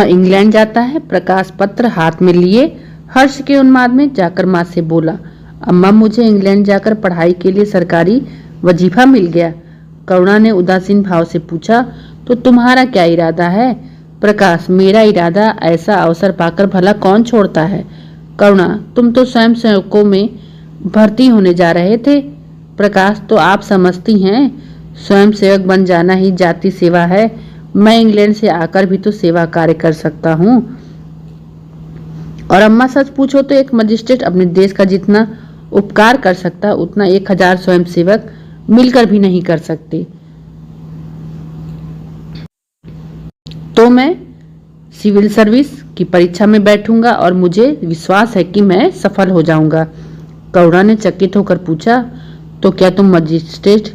इंग्लैंड जाता है। प्रकाश पत्र हाथ में लिए हर्ष के उन्माद में जाकर माँ से बोला, अम्मा मुझे इंग्लैंड जाकर पढ़ाई के लिए सरकारी वजीफा मिल गया। करुणा ने उदासीन भाव से पूछा, तो तुम्हारा क्या इरादा है? प्रकाश, मेरा इरादा ऐसा अवसर पाकर भला कौन छोड़ता है। करुणा, तुम तो स्वयं सेवकों में भर्ती होने जा रहे थे। प्रकाश, तो आप समझती हैं स्वयं सेवक बन जाना ही जाति सेवा है। मैं इंग्लैंड से आकर भी तो सेवा कार्य कर सकता हूँ। और अम्मा सच पूछो तो एक मजिस्ट्रेट अपने देश का जितना उपकार कर सकता उतना 1000 स्वयं सेवक मिलकर भी नहीं कर सकते। तो मैं सिविल सर्विस की परीक्षा में बैठूंगा और मुझे विश्वास है कि मैं सफल हो जाऊंगा। करुणा ने चकित होकर पूछा, तो क्या तुम मजिस्ट्रेट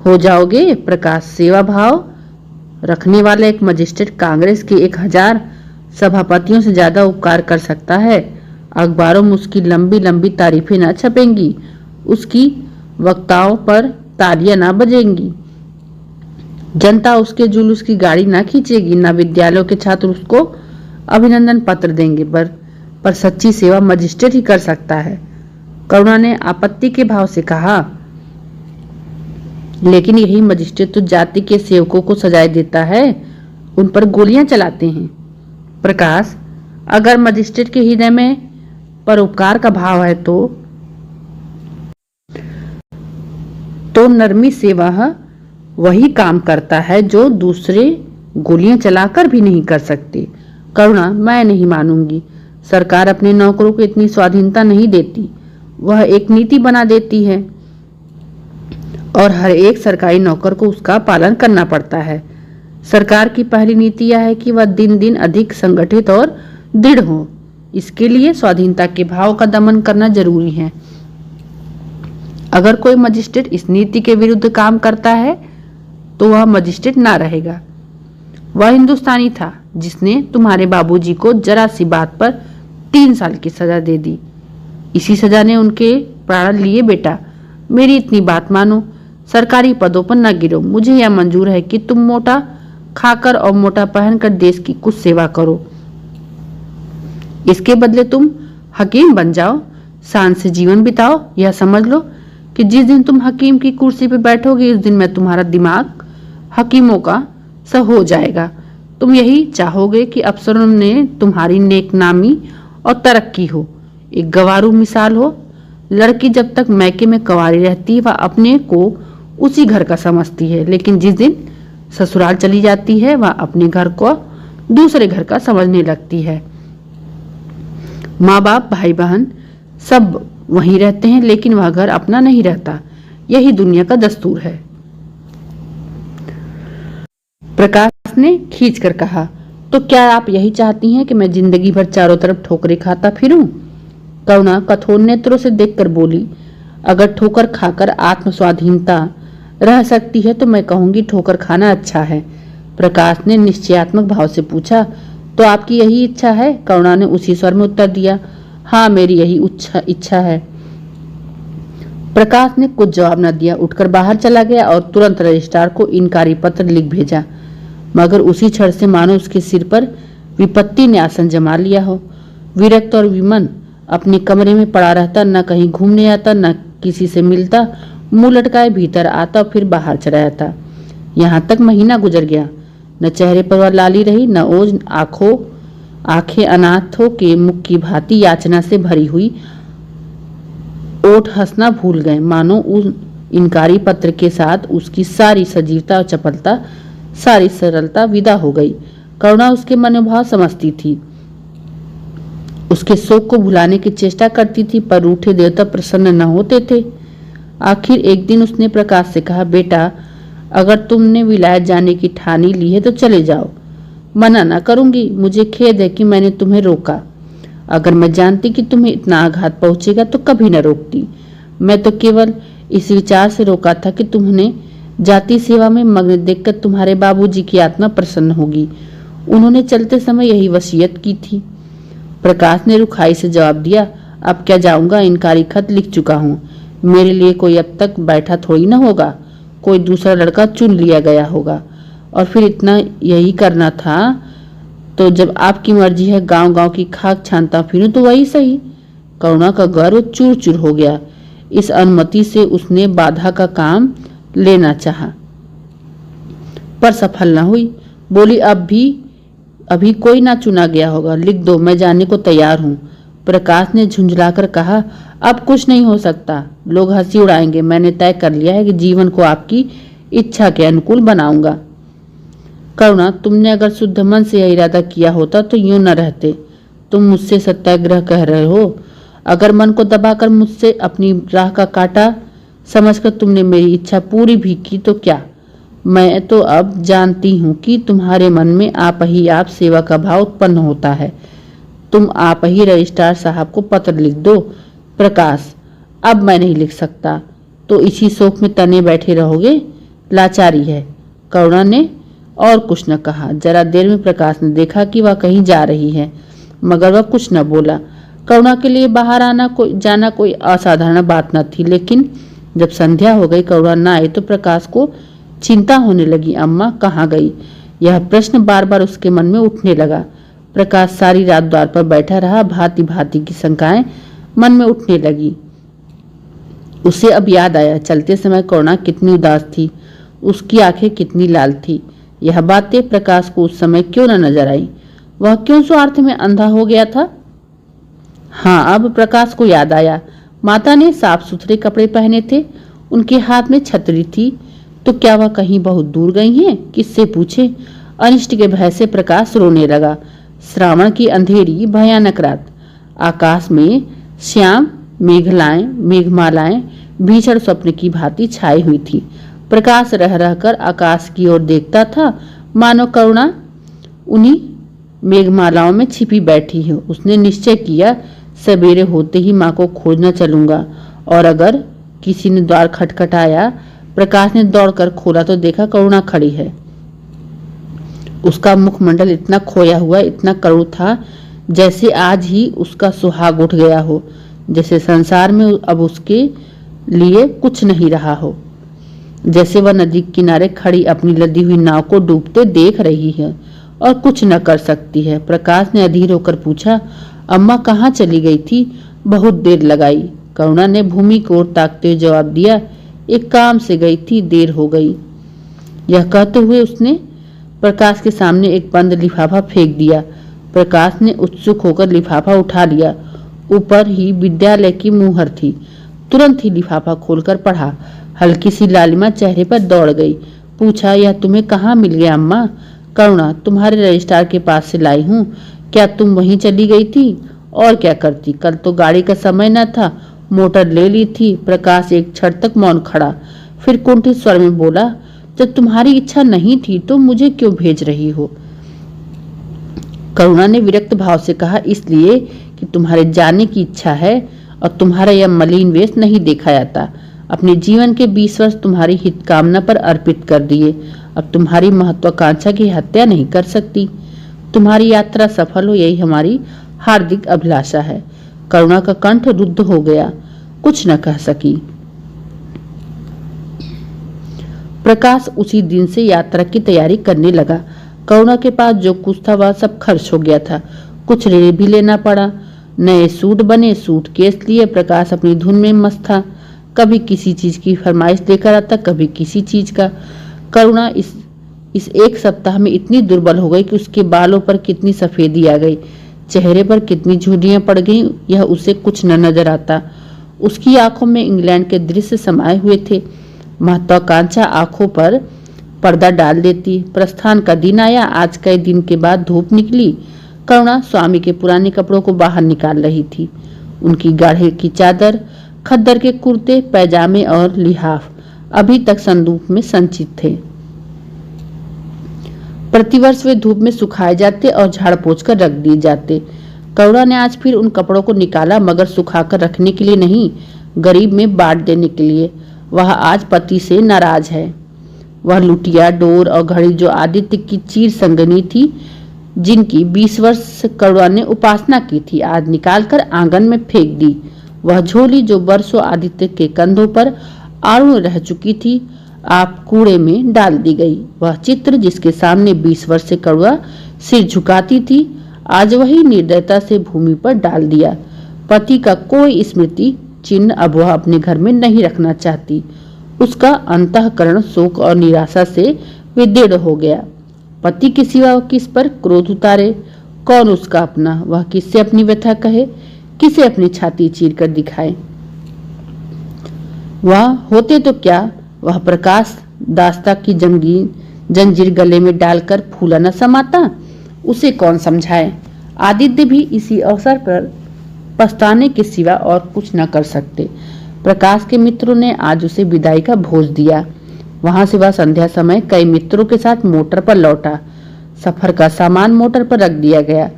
हो जाओगे? प्रकाश, सेवा भाव रखने वाला एक मजिस्ट्रेट कांग्रेस के 1000 सभापतियों से ज्यादा उपकार कर सकता है। अखबारों में उसकी लंबी लंबी तारीफें ना छपेंगी, उसकी वक्ताओं पर तालियां ना बजेंगी, जनता उसके जुलूस की गाड़ी ना खींचेगी, ना विद्यालयों के छात्र उसको अभिनंदन पत्र देंगे। पर सच्ची सेवा मजिस्ट्रेट ही कर सकता है। करुणा ने आपत्ति के भाव से कहा, लेकिन यही मजिस्ट्रेट तो जाति के सेवकों को सजाए देता है, उन पर गोलियां चलाते हैं। प्रकाश, अगर मजिस्ट्रेट के हृदय में परोपकार का भाव है तो नरमी सेवा वही काम करता है जो दूसरे गोलियां चलाकर भी नहीं कर सकते। करुणा, मैं नहीं मानूंगी। सरकार अपने नौकरों को इतनी स्वाधीनता नहीं देती, वह एक नीति बना देती है और हर एक सरकारी नौकर को उसका पालन करना पड़ता है। सरकार की पहली नीति यह है कि वह दिन दिन अधिक संगठित और दृढ़ हो। इसके लिए स्वाधीनता के भाव का दमन करना जरूरी है। अगर कोई मजिस्ट्रेट इस नीति के विरुद्ध काम करता है तो वह मजिस्ट्रेट ना रहेगा। वह हिंदुस्तानी था जिसने तुम्हारे बाबूजी को जरा सी बात पर 3 साल की सजा दे दी। इसी सजा ने उनके प्राण लिए। बेटा, मेरी इतनी बात मानो, सरकारी पदों पर न गिरो। मुझे यह मंजूर है कि तुम मोटा खाकर और मोटा पहनकर देश की कुछ सेवा करो। इसके बदले तुम हकीम बन जाओ, शान से जीवन बिताओ। यह समझ लो कि जिस दिन तुम हकीम की कुर्सी पर बैठोगे उस दिन में तुम्हारा दिमाग हकीमों का सा हो जाएगा। तुम यही चाहोगे कि अफसरों ने तुम्हारी नेकनामी और तरक्की हो, एक गवारू मिसाल हो। लड़की जब तक मैके में कंवारी रहती है वह अपने को उसी घर का समझती है, लेकिन जिस दिन ससुराल चली जाती है वह अपने घर को दूसरे घर का समझने लगती है। माँ बाप, भाई बहन सब वहीं रहते हैं, लेकिन वह घर अपना नहीं रहता। यही दुनिया का दस्तूर है। प्रकाश ने खींच कर कहा, तो क्या आप यही चाहती हैं कि मैं जिंदगी भर चारों तरफ ठोकरें खाता फिरूं? करुणा कठोर नेत्रों से देखकर बोली, अगर ठोकर खाकर आत्म स्वाधीनता रह सकती है तो मैं कहूंगी ठोकर खाना अच्छा है। प्रकाश ने निश्चयात्मक भाव से पूछा, तो आपकी यही इच्छा है? करुणा ने उसी स्वर में उत्तर दिया, हाँ, मेरी यही इच्छा है। प्रकाश ने कुछ जवाब न दिया, उठकर बाहर चला गया और तुरंत रजिस्ट्रार को इनकारी पत्र लिख भेजा। मगर उसी क्षण से मानो उसके सिर पर विपत्ति ने आसन जमा लिया हो। विरक्त और विमन अपने कमरे में पड़ा रहता, न कहीं घूमने आता, न किसी से मिलता, मुंह लटकाए भीतर आता और फिर बाहर चला जाता। यहाँ तक महीना गुजर गया। न चेहरे पर वह लाली रही, न ओज, आंखें अनाथों के मुख की भांति याचना से भरी हुई। ओठ हंसना भूल गए, मानो उस इनकारी पत्र के साथ उसकी सारी सजीवता और चपलता, सारी सरलता विदा हो गई। करुणा उसके मनोभाव समझती थी, उसके शोक को भुलाने की चेष्टा करती थी, पर रूठे देवता प्रसन्न न होते थे। आखिर एक दिन उसने प्रकाश से कहा, बेटा, अगर तुमने विलायत जाने की ठानी ली है तो चले जाओ। मना न करूंगी, मुझे खेद है कि मैंने तुम्हें रोका। अगर मैं जानती कि तुम्हें इतना आघात पहुंचेगा तो कभी न रोकती। मैं तो केवल इस विचार से रोका था कि तुम्हें जाति सेवा में मग्न देखकर तुम्हारे बाबूजी की आत्मा प्रसन्न होगी। उन्होंने चलते समय यही वसीयत की थी। प्रकाश ने रुखाई से जवाब दिया, अब क्या जाऊंगा, इनकारी खत लिख चुका हूँ। मेरे लिए कोई अब तक बैठा थोड़ी ना होगा, कोई दूसरा लड़का चुन लिया गया होगा। और फिर इतना यही करना था तो जब आपकी मर्जी है गांव गांव की खाक छानता फिरूं तो वही सही। करुणा का गर्व चूर चूर हो गया। इस अनुमति से उसने बाधा का काम लेना चाहा, पर सफल न हुई। बोली, अभी कोई ना चुना गया होगा, लिख दो, मैं जाने को तैयार हूँ। प्रकाश ने झुंझलाकर कहा, अब कुछ नहीं हो सकता, लोग हंसी उड़ाएंगे। मैंने तय कर लिया है कि जीवन को आपकी इच्छा के अनुकूल बनाऊंगा। करुणा, तुमने अगर शुद्ध मन से यह इरादा किया होता तो यूं न रहते। तुम मुझसे सत्याग्रह कह रहे हो। अगर मन को दबाकर मुझसे अपनी राह का काटा समझकर तुमने मेरी इच्छा पूरी भी की तो क्या? मैं तो अब जानती हूँ कि तुम्हारे मन में आप ही आप सेवा का भाव उत्पन्न होता है। तुम आप ही रजिस्ट्रार साहब को पत्र लिख दो। प्रकाश, अब मैं नहीं लिख सकता, तो इसी शोक में तने बैठे रहोगे, लाचारी है। करुणा ने और कुछ न कहा। जरा देर में प्रकाश ने देखा कि वह कहीं जा रही है, मगर वह कुछ न बोला। करुणा के लिए बाहर जाना कोई असाधारण बात न थी, लेकिन जब संध्या हो गई करुणा न आई तो प्रकाश को चिंता होने लगी। अम्मा कहाँ गई? यह प्रश्न बार बार उसके मन में उठने लगा। प्रकाश सारी रात द्वार पर बैठा रहा। भांति भांति की शंकाएं मन में उठने लगी। उसे अब याद आया, चलते समय करुणा कितनी उदास थी, उसकी आंखें कितनी लाल थी। यह बातें प्रकाश को उस समय क्यों न नजर आई? वह क्यों स्वार्थ में अंधा हो गया था? हाँ, अब प्रकाश को याद आया। माता ने साफ सुथरे कपड़े पहने थे, उनके हाथ में छतरी थी। तो क्या वह कहीं बहुत दूर गई हैं? किससे पूछे? अनिष्ट के भय से प्रकाश रोने लगा। श्रावण की अंधेरी भयानक रात। आकाश में श्याम मेघमालाएं भीषण स्वप्न की भांति छाई हुई थी। प्रकाश रह रहकर आकाश की ओर देखता था, मानो करुणा उन्हीं मेघमालाओं में छिपी बैठी है। उसने निश्चय किया, सवेरे होते ही माँ को खोजना चलूंगा। और अगर किसी ने द्वार खटखटाया, प्रकाश ने दौड़कर खोला तो देखा करुणा खड़ी है। उसका मुखमंडल इतना खोया हुआ, इतना करुण था, जैसे आज ही उसका सुहाग उठ गया हो, जैसे संसार में अब उसके लिए कुछ नहीं रहा हो, जैसे वह नदी किनारे खड़ी अपनी लदी हुई नाव को डूबते देख रही है और कुछ न कर सकती है। प्रकाश ने अधीर होकर पूछा, अम्मा कहाँ चली गई थी? बहुत देर लगाई। करुणा ने भूमि की ओर ताकते हुए जवाब दिया, एक काम से गई थी, देर हो गई। यह कहते हुए उसने प्रकाश के सामने एक बंद लिफाफा फेंक दिया। प्रकाश ने उत्सुक होकर लिफाफा उठा लिया। ऊपर ही विद्यालय की मुहर थी। तुरंत ही लिफाफा खोलकर पढ़ा। हल्की सी लालिमा चेहरे पर दौड़ गई। पूछा, यह तुम्हें कहाँ मिल गया अम्मा? करुणा, तुम्हारे रजिस्ट्रार के पास से लाई हूँ। क्या तुम वहीं चली गई थी? और क्या करती, कल तो गाड़ी का समय न था, मोटर ले ली थी। प्रकाश एक क्षण तक मौन खड़ा, फिर कुंठित स्वर में बोला, जब तुम्हारी इच्छा नहीं थी तो मुझे क्यों भेज रही हो? करुणा ने विरक्त भाव से कहा, इसलिए कि तुम्हारे जाने की इच्छा है और तुम्हारा यह मलिन वेश नहीं देखा जाता। अपने जीवन के 20 वर्ष तुम्हारी हित कामना पर अर्पित कर दिए, अब तुम्हारी महत्वाकांक्षा की हत्या नहीं कर सकती। तुम्हारी यात्रा सफल हो, यही हमारी हार्दिक अभिलाषा है। करुणा का कंठ रुद्ध हो गया, कुछ न कह सकी। प्रकाश उसी दिन से यात्रा की तैयारी करने लगा। करुणा के पास जो कुछ था वह सब खर्च हो गया था। कुछ ऋण भी लेना पड़ा। नए सूट बने, सूटकेस लिए। प्रकाश अपनी धुन में मस्त था। कभी किसी चीज की फरमाइश लेकर आता, कभी किसी चीज का। करुणा इस एक सप्ताह में इतनी दुर्बल हो गई कि उसके बालों पर कितनी सफेदी आ गई, चेहरे पर कितनी झुर्रियां पड़ गईं, यह उसे कुछ न नजर आता। उसकी आंखों में इंग्लैंड के दृश्य समाये हुए थे। महत्वाकांक्षा आंखों पर पर्दा डाल देती। प्रस्थान का दिन आया। आज कई दिन के बाद धूप निकली। करुणा स्वामी के पुराने कपड़ों को बाहर निकाल रही थी। उनकी गाढ़े की चादर, खद्दर के कुर्ते, पैजामे और लिहाफ अभी तक संदूक में संचित थे। प्रतिवर्ष वे धूप में सुखाए जाते और झाड़ पोंछ कर रख दिए जाते। करुणा ने आज फिर उन कपड़ों को निकाला, मगर सुखाकर रखने के लिए नहीं, गरीब में बांट देने के लिए। वह आज पति से नाराज है। वह लुटिया, डोर और घड़ी जो आदित्य की चीर संगनी थी, जिनकी 20 वर्ष करुणा ने उपासना की थी, आज निकालकर आंगन में फेंक दी। वह झोली जो वर्षों आदित्य के कंधों पर आरूढ़ रह चुकी थी, आप कूड़े में डाल दी गई। वह चित्र जिसके सामने 20 वर्ष से करुणा सिर झुकाती थी, आज वही निर्दयता से भूमि पर डाल दिया। पति का कोई स्मृति चिन्ह अब वह अपने घर में नहीं रखना चाहती। उसका अंतःकरण शोक और निराशा से विदीर्ण हो गया। पति के सिवा किस पर क्रोध उतारे? कौन उसका अपना? वह किससे अपनी व्यथा कहे, किसे अपनी छाती चीर कर दिखाए? वह होते तो क्या, वह प्रकाश दास्ता की जंजीर गले में डालकर फूला न समाता? उसे कौन समझाए? आदित्य भी इसी अवसर पर पछताने के सिवा और कुछ न कर सकते। प्रकाश के मित्रों ने आज उसे विदाई का भोज दिया। वहां से वह संध्या समय कई मित्रों के साथ मोटर पर लौटा। सफर का सामान मोटर पर रख दिया गया।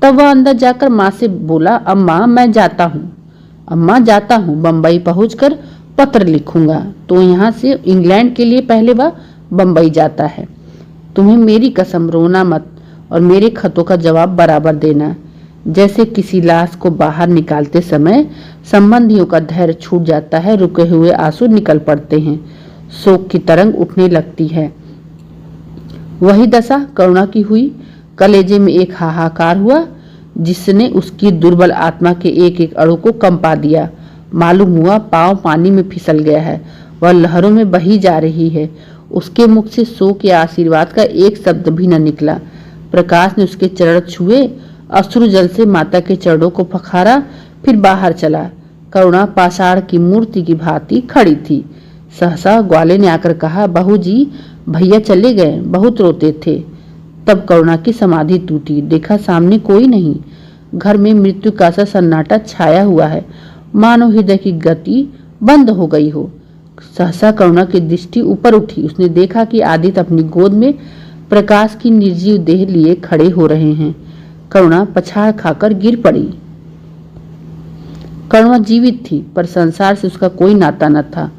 तब वह अंदर जाकर माँ से बोला, अम्मा मैं जाता हूँ, अम्मा जाता हूँ, बम्बई पहुंचकर पत्र लिखूंगा। तो यहाँ से इंग्लैंड के लिए पहले वह बम्बई जाता है। तुम्हें मेरी कसम, रोना मत और मेरे खतों का जवाब बराबर देना। जैसे किसी लाश को बाहर निकालते समय संबंधियों का धैर्य छूट जाता है, रुके हुए आंसू निकल पड़ते हैं, शोक की तरंग उठने लगती है। वही दशा करुणा की हुई। कलेजे में एक हाहाकार हुआ जिसने उसकी दुर्बल आत्मा के एक एक अणु को कंपा दिया। मालूम हुआ पांव पानी में फिसल गया है, वह लहरों में बही जा रही है। उसके मुख से शोक या आशीर्वाद का एक शब्द भी न निकला। प्रकाश ने उसके चरण छुए, अश्रु जल से माता के चरणों को पखारा, फिर बाहर चला। करुणा पाषाण की मूर्ति की भांति खड़ी थी। सहसा ग्वाले ने आकर कहा, बहू जी भैया चले गए, बहुत रोते थे। तब करुणा की समाधि टूटी। देखा सामने कोई नहीं। घर में मृत्यु का सा सन्नाटा छाया हुआ है, मानो हृदय की गति बंद हो गई हो। सहसा करुणा की दृष्टि ऊपर उठी। उसने देखा कि आदित्य अपनी गोद में प्रकाश की निर्जीव देह लिए खड़े हो रहे हैं। करुणा पछाड़ खाकर गिर पड़ी। करुणा जीवित थी, पर संसार से उसका कोई नाता न था।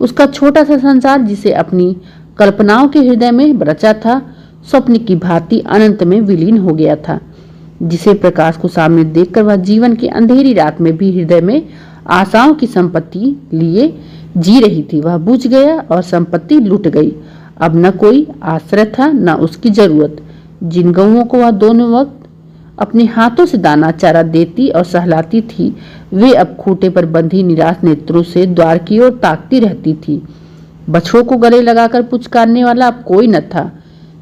उसका छोटा सा संसार, जिसे अपनी कल्पनाओं के हृदय में रचा था, स्वप्न की भांति अनंत में विलीन हो गया था। जिसे प्रकाश को सामने देखकर वह जीवन की अंधेरी रात में भी हृदय में आशाओं की संपत्ति लिए जी रही थी, वह बुझ गया और संपत्ति लुट गई। अब न कोई आश्रय था, न उसकी जरूरत। जिन गऊओं को वह दोनों वक्त अपने हाथों से दाना चारा देती और सहलाती थी, वे अब खूंटे पर बंधी निराश नेत्रों से द्वार की ओर ताकती रहती थी। बछड़ों को गले लगाकर पुचकारने वाला अब कोई न था।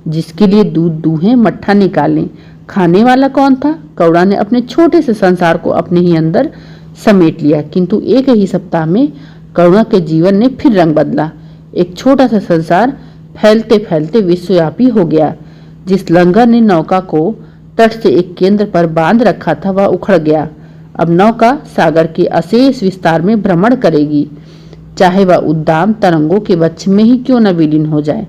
जिसके लिए दूध दूहें, मट्ठा निकालें, खाने वाला कौन था? करुणा ने अपने छोटे से संसार को अपने ही अंदर समेट लिया, किंतु एक ही सप्ताह में करुणा के जीवन ने फिर रंग बदला। एक छोटा सा संसार फैलते फैलते विश्वव्यापी हो गया। जिस लंगर ने नौका को तट से एक केंद्र पर बांध रखा था, वह उखड़ गया। अब नौका सागर के अशेष विस्तार में भ्रमण करेगी, चाहे वह उद्दाम तरंगों के वक्ष में ही क्यों न विलीन हो जाए।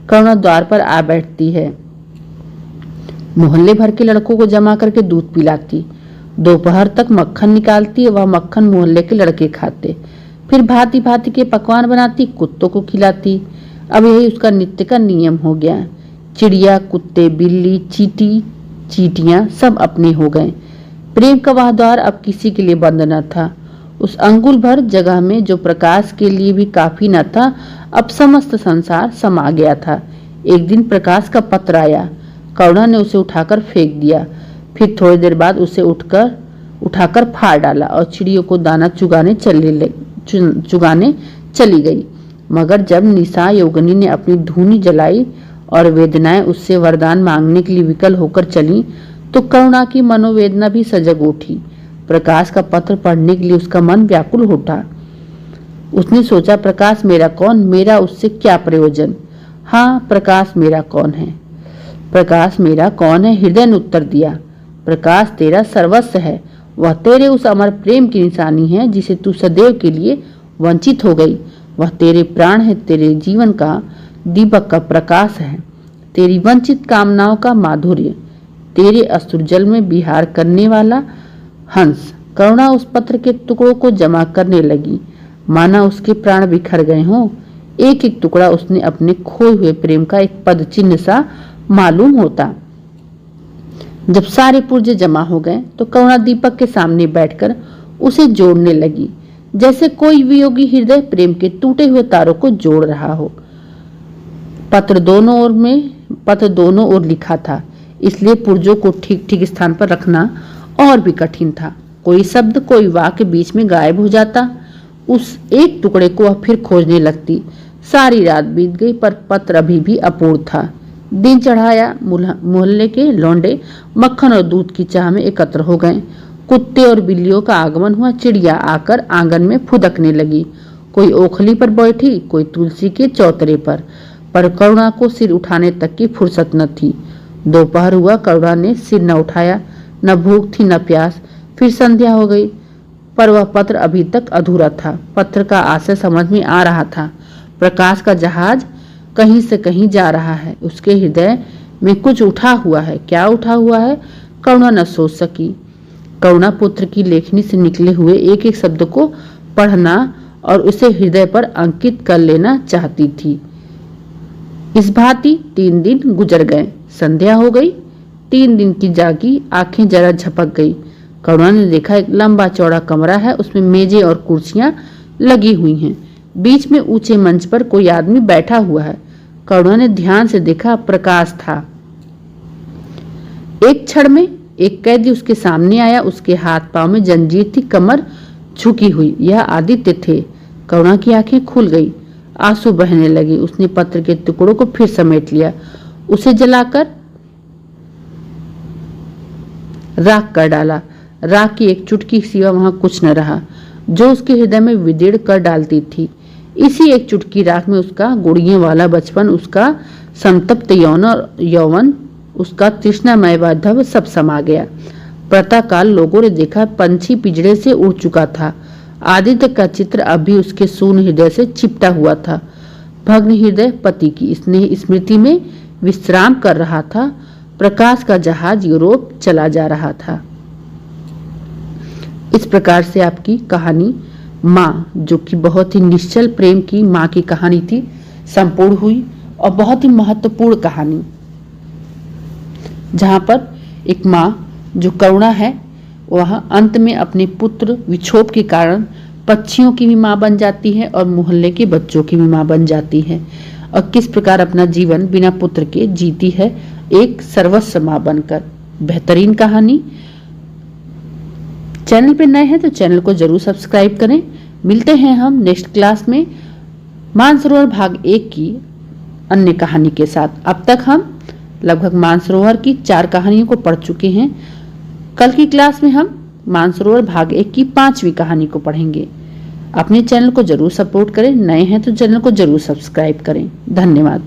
करुणा द्वार पर आ बैठती है, मोहल्ले भर के लड़कों को जमा करके दूध पिलाती। दोपहर तक मक्खन निकालती, वह मक्खन मोहल्ले के लड़के खाते। फिर भांति भांति के पकवान बनाती, कुत्तों को खिलाती। अब यही उसका नित्य का नियम हो गया। चिड़िया, कुत्ते, बिल्ली, चींटी, चींटियां सब अपने हो गए। प्रेम का वह द्वार अब किसी के लिए बंद न था। उस अंगुल भर जगह में जो प्रकाश के लिए भी काफी न था, अब समस्त संसार समा गया था। एक दिन प्रकाश का पत्र आया। करुणा ने उसे उठाकर फेंक दिया। फिर थोड़ी देर बाद उसे उठाकर फाड़ डाला और चिड़ियों को दाना चुगाने चली गई। मगर जब निशा योगिनी ने अपनी धूनी जलाई और वेदनाएं उससे वरदान मांगने के लिए विकल होकर चली, तो करुणा की मनोवेदना भी सजग उठी। प्रकाश का पत्र पढ़ने के लिए उसका मन व्याकुल उठा। उसने सोचा, प्रकाश मेरा कौन, मेरा उससे क्या प्रयोजन। हाँ, प्रकाश मेरा कौन है, प्रकाश मेरा कौन है। हृदय ने उत्तर दिया, प्रकाश तेरा सर्वस्व है। वह तेरे उस अमर प्रेम की निशानी है जिसे तू सदैव के लिए वंचित हो गई। वह तेरे प्राण है, तेरे जीवन का दीपक का प्रकाश है, तेरी वंचित कामनाओं का माधुर्य, तेरे अश्रुजल में विहार करने वाला हंस। करुणा उस पत्र के टुकड़ों को जमा करने लगी, माना उसके प्राण बिखर गए हों। एक एक टुकड़ा उसने अपने खोए हुए प्रेम का एक पद चिन्ह सा मालूम होता। जब सारे पुर्जे जमा हो गए तो करुणा दीपक के सामने बैठकर उसे जोड़ने लगी, जैसे कोई वियोगी हृदय प्रेम के टूटे हुए तारों को जोड़ रहा हो। पत्र दोनों ओर लिखा था, इसलिए पुर्जों को ठीक ठीक स्थान पर रखना और भी कठिन था। कोई शब्द, कोई वाक्य बीच में गायब हो जाता। उस एक टुकड़े को वह फिर खोजने लगती। सारी रात बीत गई, पर पत्र अभी भी अपूर्ण था। दिन चढ़ाया। मोहल्ले के लौंडे मक्खन और दूध की चाह में एकत्र हो गए। कुत्ते और बिल्लियों का आगमन हुआ। चिड़िया आकर आंगन में फुदकने लगी। कोई ओखली पर बैठी, कोई तुलसी के चौतरे पर करुणा को सिर उठाने तक की फुर्सत न थी। दोपहर हुआ, करुणा ने सिर न उठाया। न भूख थी न प्यास। फिर संध्या हो गई, पर वह पत्र अभी तक अधूरा था। पत्र का आशय समझ में आ रहा था। प्रकाश का जहाज कहीं से कहीं जा रहा है। उसके हृदय में कुछ उठा हुआ है। क्या उठा हुआ है, करुणा न सोच सकी। करुणा पुत्र की लेखनी से निकले हुए एक एक शब्द को पढ़ना और उसे हृदय पर अंकित कर लेना चाहती थी। इस भांति 3 दिन गुजर गए। संध्या हो गई। 3 दिन की जागी आंखें जरा झपक गई। करुणा ने देखा, एक लंबा चौड़ा कमरा है, उसमें मेजें और कुर्सियां लगी हुई हैं। बीच में ऊंचे मंच पर कोई आदमी बैठा हुआ है। करुणा ने ध्यान से देखा, प्रकाश था। एक क्षण में एक कैदी उसके सामने आया। उसके हाथ पांव में जंजीर थी, कमर झुकी हुई। यह आदित्य थे। करुणा की आंखें खुल गई, आंसू बहने लगे। उसने पत्र के टुकड़ों को फिर समेट लिया, उसे जलाकर राख कर डाला। राख की एक चुटकी सिवा वहां कुछ न रहा, जो उसके हृदय में विदीर्ण कर डालती थी। इसी एक चुटकी राख में उसका गुड़ियों वाला बचपन, उसका संतप्त यौवन उसका तृष्णामय वाधव सब समा गया। प्रातःकाल लोगों ने देखा पंछी पिंजरे से उड़ चुका था। आदित्य का चित्र अभी उसके शून्य हृदय से चिपटा हुआ था। भग्न हृदय पति की स्नेह स्मृति में विश्राम कर रहा था। प्रकाश का जहाज यूरोप चला जा रहा था। इस प्रकार से आपकी कहानी माँ, जो कि बहुत ही निश्चल प्रेम की माँ की कहानी थी, संपूर्ण हुई और बहुत ही महत्वपूर्ण कहानी, जहां पर एक माँ जो करुणा है वह अंत में अपने पुत्र विक्षोभ के कारण पक्षियों की भी माँ बन जाती है और मोहल्ले के बच्चों की भी माँ बन जाती है और किस प्रकार अपना जीवन बिना पुत्र के जीती है एक सर्वस्व माँ बनकर। बेहतरीन कहानी। चैनल पे नए हैं तो चैनल को जरूर सब्सक्राइब करें। मिलते हैं हम नेक्स्ट क्लास में मानसरोवर भाग 1 की अन्य कहानी के साथ। अब तक हम लगभग मानसरोवर की 4 कहानियों को पढ़ चुके हैं। कल की क्लास में हम मानसरोवर भाग 1 की 5वीं कहानी को पढ़ेंगे। अपने चैनल को जरूर सपोर्ट करें। नए हैं तो चैनल को जरूर सब्सक्राइब करें। धन्यवाद।